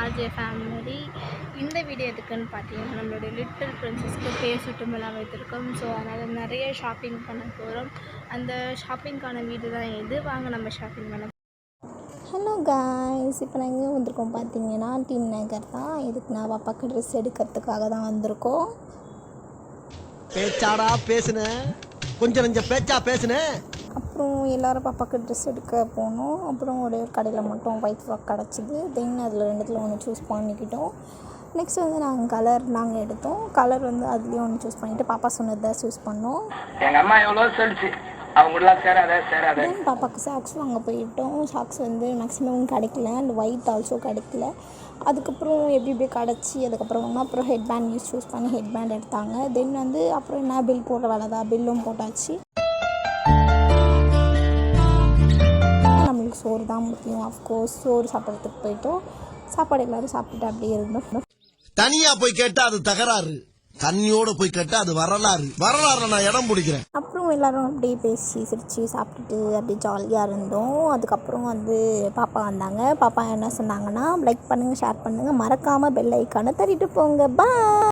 RJ family. இந்த video எதுக்குன்னு பார்த்தீங்கன்னா, நம்மளுடைய லிட்டில் பிரின்சஸ்க்கு பேர் சுட்டும் விழா வைத்திருக்கோம். ஸோ அதனால் நிறைய ஷாப்பிங் பண்ண போகிறோம். அந்த ஷாப்பிங்க்கான வீடு தான் இது. வாங்க நம்ம ஷாப்பிங் பண்ண. ஹலோ காய்ஸ், இப்போ நாங்கள் எங்கே வந்திருக்கோம் பார்த்தீங்கன்னா டீம் நகர் தான். இதுக்கு நான் பாப்பாவுக்கு ட்ரெஸ் எடுக்கிறதுக்காக தான் வந்திருக்கோம். பேச்சாடா பேசுனேன், கொஞ்சம் நஞ்ச பேச்சா பேசுனேன். அப்புறம் எல்லோரும் பாப்பாவுக்கு ட்ரெஸ் எடுக்க போனோம். அப்புறம் ஒரு கடையில் மட்டும் ஒயிட் ஃப்ராக் கிடச்சிது. தென் அதில் ரெண்டுத்தில் ஒன்று சூஸ் பண்ணிக்கிட்டோம். நெக்ஸ்ட் வந்து நாங்கள் எடுத்தோம். கலர் வந்து அதுலேயும் ஒன்று சூஸ் பண்ணிவிட்டு பாப்பா சொன்னதை சூஸ் பண்ணோம். எங்கள் அம்மா எவ்வளோ சொல்லிச்சு, அவங்களாம் சேராத. தென் பாப்பாவுக்கு சாக்ஸ் வாங்க போயிட்டோம். சாக்ஸ் வந்து மேக்ஸிமம் கிடைக்கல, அண்ட் ஒயிட் ஆல்சோ கிடைக்கல. அதுக்கப்புறம் எப்படி கிடச்சி அதுக்கப்புறம் வந்து அப்புறம் ஹெட் பேண்ட் சூஸ் பண்ணி ஹெட் பேண்ட் எடுத்தாங்க. தென் வந்து அப்புறம் என்ன பில் போடுற வேலை தான், பில்லும் போட்டாச்சு. நம்மளுக்கு சோறு தான் முக்கியம். ஆஃப்கோர்ஸ் சோறு சாப்பிட்றதுக்கு போயிட்டோம். சாப்பாடு எல்லோரும் சாப்பிட்டு அப்படியே இருந்தோம். தனியா போய் கேட்டா அது தகராறு, தண்ணியோட போய் கேட்டா அது வரலாறு. நான் இடம் பிடிக்கிறேன். அப்புறம் எல்லோரும் அப்படியே பேசி சிரித்து சாப்பிட்டுட்டு அப்படியே ஜாலியாக இருந்தோம். அதுக்கப்புறம் வந்து பாப்பா வந்தாங்க. பாப்பா என்ன சொன்னாங்கன்னா, லைக் பண்ணுங்கள், ஷேர் பண்ணுங்கள், மறக்காமல் பெல் ஐக்கானை தட்டிட்டு போங்க. பாய்.